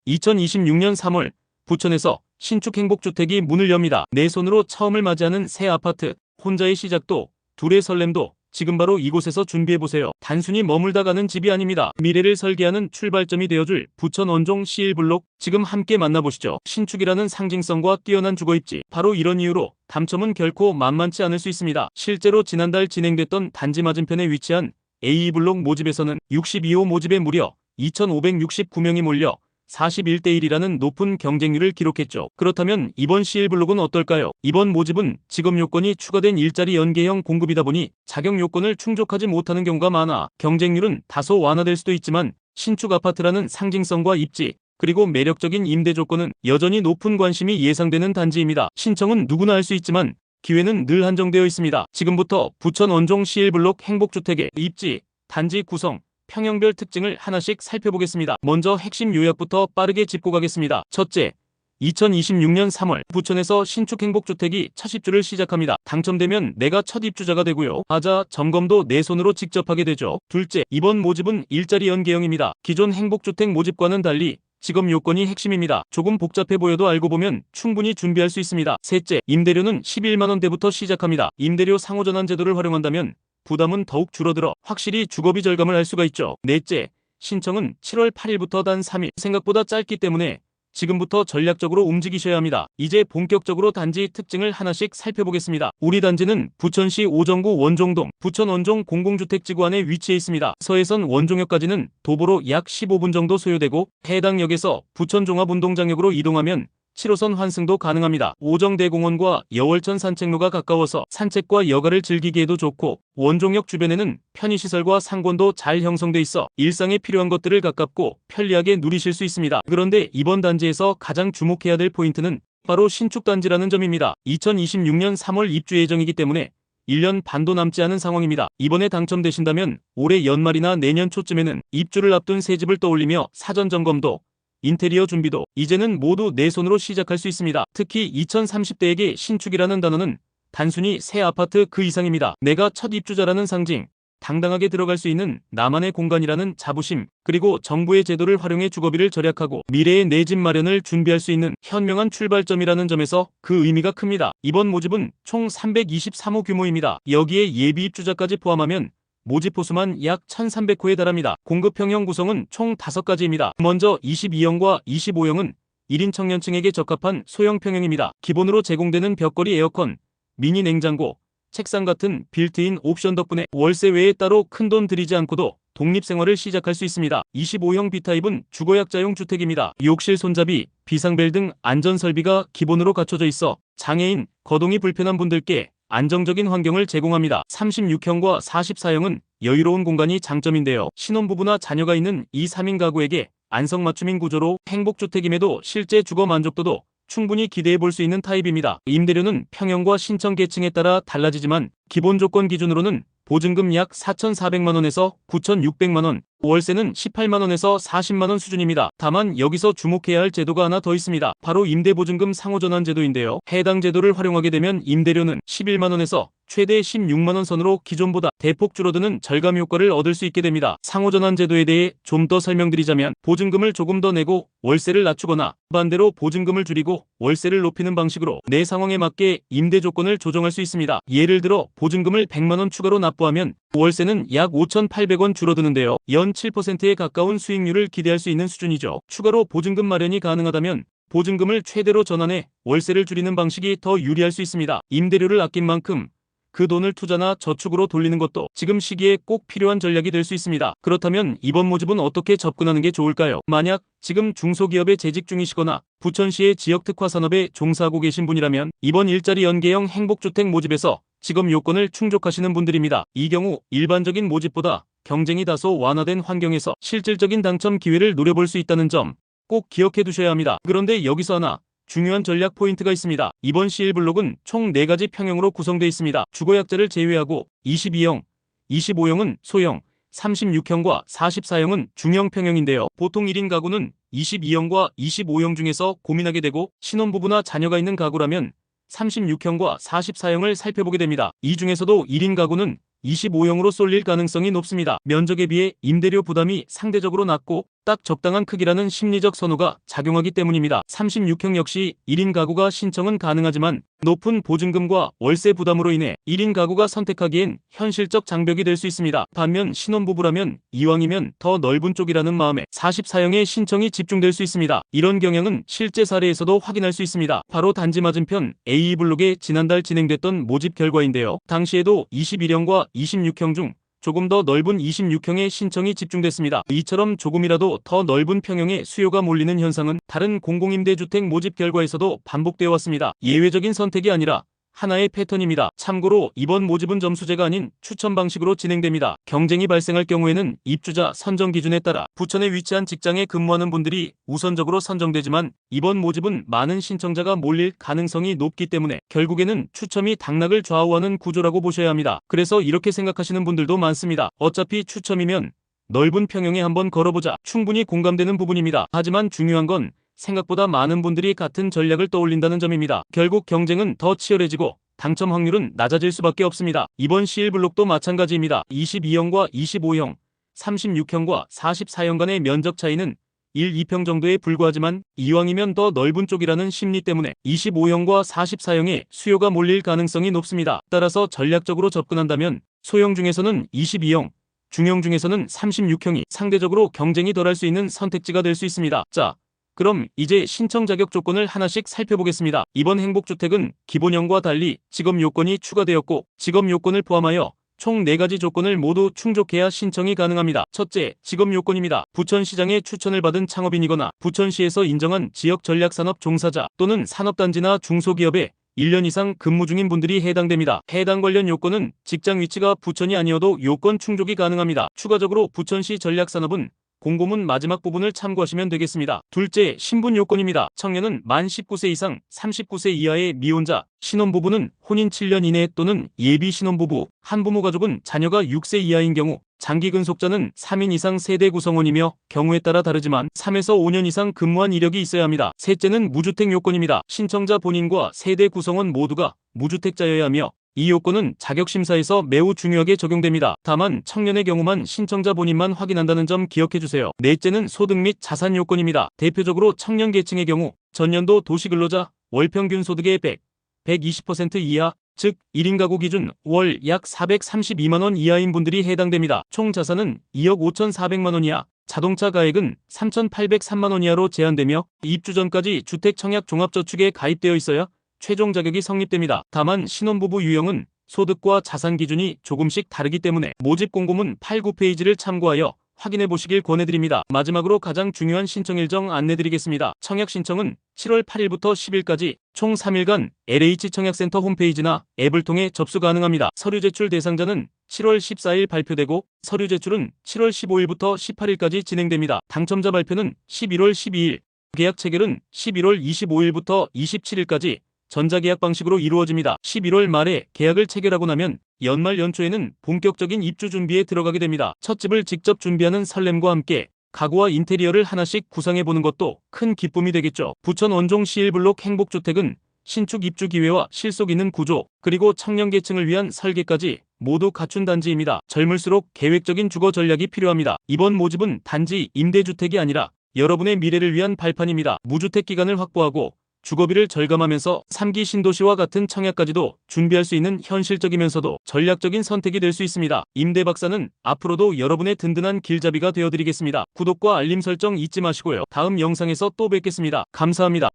2026년 3월 부천에서 신축 행복주택이 문을 엽니다. 내 손으로 처음을 맞이하는 새 아파트, 혼자의 시작도, 둘의 설렘도 지금 바로 이곳에서 준비해보세요. 단순히 머물다 가는 집이 아닙니다. 미래를 설계하는 출발점이 되어줄 부천 원종 C1블록, 지금 함께 만나보시죠. 신축이라는 상징성과 뛰어난 주거입지, 바로 이런 이유로 당첨은 결코 만만치 않을 수 있습니다. 실제로 지난달 진행됐던 단지 맞은편에 위치한 A2블록 모집에서는 62호 모집에 무려 2,569명이 몰려 41대1이라는 높은 경쟁률을 기록했죠. 그렇다면 이번 C1블록은 어떨까요? 이번 모집은 직업 요건이 추가된 일자리 연계형 공급이다 보니 자격 요건을 충족하지 못하는 경우가 많아 경쟁률은 다소 완화될 수도 있지만, 신축 아파트라는 상징성과 입지, 그리고 매력적인 임대 조건은 여전히 높은 관심이 예상되는 단지입니다. 신청은 누구나 할 수 있지만 기회는 늘 한정되어 있습니다. 지금부터 부천 원종 C1블록 행복주택의 입지, 단지 구성, 평형별 특징을 하나씩 살펴보겠습니다. 먼저 핵심 요약부터 빠르게 짚고 가겠습니다. 첫째, 2026년 3월 부천에서 신축 행복주택이 첫 입주를 시작합니다. 당첨되면 내가 첫 입주자가 되고요. 점검도 내 손으로 직접 하게 되죠. 둘째, 이번 모집은 일자리 연계형입니다. 기존 행복주택 모집과는 달리 직업 요건이 핵심입니다. 조금 복잡해 보여도 알고 보면 충분히 준비할 수 있습니다. 셋째, 임대료는 11만원대부터 시작합니다. 임대료 상호전환 제도를 활용한다면 부담은 더욱 줄어들어 확실히 주거비 절감을 할 수가 있죠. 넷째, 신청은 7월 8일부터 단 3일, 생각보다 짧기 때문에 지금부터 전략적으로 움직이셔야 합니다. 이제 본격적으로 단지 특징을 하나씩 살펴보겠습니다. 우리 단지는 부천시 오정구 원종동, 부천 원종 공공주택지구 안에 위치해 있습니다. 서해선 원종역까지는 도보로 약 15분 정도 소요되고, 해당 역에서 부천 종합운동장역으로 이동하면 7호선 환승도 가능합니다. 오정대공원과 여월천 산책로가 가까워서 산책과 여가를 즐기기에도 좋고, 원종역 주변에는 편의시설과 상권도 잘 형성돼 있어 일상에 필요한 것들을 가깝고 편리하게 누리실 수 있습니다. 그런데 이번 단지에서 가장 주목해야 될 포인트는 바로 신축단지라는 점입니다. 2026년 3월 입주 예정이기 때문에 1년 반도 남지 않은 상황입니다. 이번에 당첨되신다면 올해 연말이나 내년 초쯤에는 입주를 앞둔 새 집을 떠올리며 사전 점검도, 인테리어 준비도 이제는 모두 내 손으로 시작할 수 있습니다. 특히 2030대에게 신축이라는 단어는 단순히 새 아파트 그 이상입니다. 내가 첫 입주자라는 상징, 당당하게 들어갈 수 있는 나만의 공간이라는 자부심, 그리고 정부의 제도를 활용해 주거비를 절약하고 미래의 내 집 마련을 준비할 수 있는 현명한 출발점이라는 점에서 그 의미가 큽니다. 이번 모집은 총 323호 규모입니다. 여기에 예비 입주자까지 포함하면 모집 호수만 약 1,300호에 달합니다. 공급형형 구성은 총 5가지입니다. 먼저 22형과 25형은 1인 청년층에게 적합한 소형 평형입니다. 기본으로 제공되는 벽걸이 에어컨, 미니 냉장고, 책상 같은 빌트인 옵션 덕분에 월세 외에 따로 큰돈 들이지 않고도 독립생활을 시작할 수 있습니다. 25형 B타입은 주거약자용 주택입니다. 욕실 손잡이, 비상벨 등 안전설비가 기본으로 갖춰져 있어 장애인, 거동이 불편한 분들께 안정적인 환경을 제공합니다. 36형과 44형은 여유로운 공간이 장점인데요. 신혼부부나 자녀가 있는 2, 3인 가구에게 안성맞춤인 구조로 행복주택임에도 실제 주거 만족도도 충분히 기대해 볼 수 있는 타입입니다. 임대료는 평형과 신청 계층에 따라 달라지지만 기본 조건 기준으로는 보증금 약 4,400만원에서 9,600만원, 월세는 18만원에서 40만원 수준입니다. 다만 여기서 주목해야 할 제도가 하나 더 있습니다. 바로 임대보증금 상호전환 제도인데요. 해당 제도를 활용하게 되면 임대료는 11만원에서 최대 16만원 선으로 기존보다 대폭 줄어드는 절감 효과를 얻을 수 있게 됩니다. 상호전환 제도에 대해 좀 더 설명드리자면, 보증금을 조금 더 내고 월세를 낮추거나 반대로 보증금을 줄이고 월세를 높이는 방식으로 내 상황에 맞게 임대 조건을 조정할 수 있습니다. 예를 들어 보증금을 100만원 추가로 납부하면 월세는 약 5,800원 줄어드는데요. 연 7%에 가까운 수익률을 기대할 수 있는 수준이죠. 추가로 보증금 마련이 가능하다면 보증금을 최대로 전환해 월세를 줄이는 방식이 더 유리할 수 있습니다. 임대료를 아낀 만큼 그 돈을 투자나 저축으로 돌리는 것도 지금 시기에 꼭 필요한 전략이 될 수 있습니다. 그렇다면 이번 모집은 어떻게 접근하는 게 좋을까요? 만약 지금 중소기업에 재직 중이시거나 부천시의 지역 특화 산업에 종사하고 계신 분이라면 이번 일자리 연계형 행복주택 모집에서 직업 요건을 충족하시는 분들입니다. 이 경우 일반적인 모집보다 경쟁이 다소 완화된 환경에서 실질적인 당첨 기회를 노려볼 수 있다는 점 꼭 기억해 두셔야 합니다. 그런데 여기서 하나 중요한 전략 포인트가 있습니다. 이번 C1블록은 총 4가지 평형으로 구성되어 있습니다. 주거약자를 제외하고 22형, 25형은 소형, 36형과 44형은 중형 평형인데요. 보통 1인 가구는 22형과 25형 중에서 고민하게 되고, 신혼부부나 자녀가 있는 가구라면 36형과 44형을 살펴보게 됩니다. 이 중에서도 1인 가구는 25형으로 쏠릴 가능성이 높습니다. 면적에 비해 임대료 부담이 상대적으로 낮고 딱 적당한 크기라는 심리적 선호가 작용하기 때문입니다. 36평 역시 1인 가구가 신청은 가능하지만 높은 보증금과 월세 부담으로 인해 1인 가구가 선택하기엔 현실적 장벽이 될 수 있습니다. 반면 신혼부부라면 이왕이면 더 넓은 쪽이라는 마음에 44형의 신청이 집중될 수 있습니다. 이런 경향은 실제 사례에서도 확인할 수 있습니다. 바로 단지 맞은편 A블록에 지난달 진행됐던 모집 결과인데요. 당시에도 21형과 26형 중 조금 더 넓은 26형의 신청이 집중됐습니다. 이처럼 조금이라도 더 넓은 평형의 수요가 몰리는 현상은 다른 공공임대주택 모집 결과에서도 반복되어 왔습니다. 예외적인 선택이 아니라 하나의 패턴입니다. 참고로 이번 모집은 점수제가 아닌 추천 방식으로 진행됩니다. 경쟁이 발생할 경우에는 입주자 선정 기준에 따라 부천에 위치한 직장에 근무하는 분들이 우선적으로 선정되지만 이번 모집은 많은 신청자가 몰릴 가능성이 높기 때문에 결국에는 추첨이 당락을 좌우하는 구조라고 보셔야 합니다. 그래서 이렇게 생각하시는 분들도 많습니다. 어차피 추첨이면 넓은 평형에 한번 걸어보자. 충분히 공감되는 부분입니다. 하지만 중요한 건 생각보다 많은 분들이 같은 전략을 떠올린다는 점입니다. 결국 경쟁은 더 치열해지고 당첨 확률은 낮아질 수밖에 없습니다. 이번 C일블록도 마찬가지입니다. 22형과 25형, 36형과 44형 간의 면적 차이는 1, 2평 정도에 불과하지만 이왕이면 더 넓은 쪽이라는 심리 때문에 25형과 44형의 수요가 몰릴 가능성이 높습니다. 따라서 전략적으로 접근한다면 소형 중에서는 22형, 중형 중에서는 36형이 상대적으로 경쟁이 덜할 수 있는 선택지가 될 수 있습니다. 자, 그럼 이제 신청 자격 조건을 하나씩 살펴보겠습니다. 이번 행복주택은 기본형과 달리 직업 요건이 추가되었고 직업 요건을 포함하여 총 4가지 조건을 모두 충족해야 신청이 가능합니다. 첫째, 직업 요건입니다. 부천시장의 추천을 받은 창업인이거나 부천시에서 인정한 지역 전략산업 종사자 또는 산업단지나 중소기업에 1년 이상 근무 중인 분들이 해당됩니다. 해당 관련 요건은 직장 위치가 부천이 아니어도 요건 충족이 가능합니다. 추가적으로 부천시 전략산업은 공고문 마지막 부분을 참고하시면 되겠습니다. 둘째, 신분 요건입니다. 청년은 만 19세 이상 39세 이하의 미혼자, 신혼부부는 혼인 7년 이내 또는 예비 신혼부부, 한부모 가족은 자녀가 6세 이하인 경우, 장기 근속자는 3인 이상 세대 구성원이며 경우에 따라 다르지만 3에서 5년 이상 근무한 이력이 있어야 합니다. 셋째는 무주택 요건입니다. 신청자 본인과 세대 구성원 모두가 무주택자여야 하며 이 요건은 자격심사에서 매우 중요하게 적용됩니다. 다만 청년의 경우만 신청자 본인만 확인한다는 점 기억해주세요. 넷째는 소득 및 자산 요건입니다. 대표적으로 청년 계층의 경우 전년도 도시근로자 월평균 소득의 120% 이하, 즉 1인 가구 기준 월 약 432만원 이하인 분들이 해당됩니다. 총 자산은 2억 5,400만원 이하, 자동차 가액은 3,803만원 이하로 제한되며 입주 전까지 주택청약 종합저축에 가입되어 있어야 최종 자격이 성립됩니다. 다만 신혼부부 유형은 소득과 자산 기준이 조금씩 다르기 때문에 모집 공고문 8, 9페이지를 참고하여 확인해 보시길 권해드립니다. 마지막으로 가장 중요한 신청 일정 안내드리겠습니다. 청약 신청은 7월 8일부터 10일까지 총 3일간 LH청약센터 홈페이지나 앱을 통해 접수 가능합니다. 서류 제출 대상자는 7월 14일 발표되고 서류 제출은 7월 15일부터 18일까지 진행됩니다. 당첨자 발표는 11월 12일, 계약 체결은 11월 25일부터 27일까지 전자계약 방식으로 이루어집니다. 11월 말에 계약을 체결하고 나면 연말 연초에는 본격적인 입주 준비에 들어가게 됩니다. 첫 집을 직접 준비하는 설렘과 함께 가구와 인테리어를 하나씩 구상해보는 것도 큰 기쁨이 되겠죠. 부천 원종 C일블록 행복주택은 신축 입주 기회와 실속 있는 구조, 그리고 청년 계층을 위한 설계까지 모두 갖춘 단지입니다. 젊을수록 계획적인 주거 전략이 필요합니다. 이번 모집은 단지 임대주택이 아니라 여러분의 미래를 위한 발판입니다. 무주택 기간을 확보하고 주거비를 절감하면서 3기 신도시와 같은 청약까지도 준비할 수 있는 현실적이면서도 전략적인 선택이 될 수 있습니다. 임대박사는 앞으로도 여러분의 든든한 길잡이가 되어드리겠습니다. 구독과 알림 설정 잊지 마시고요. 다음 영상에서 또 뵙겠습니다. 감사합니다.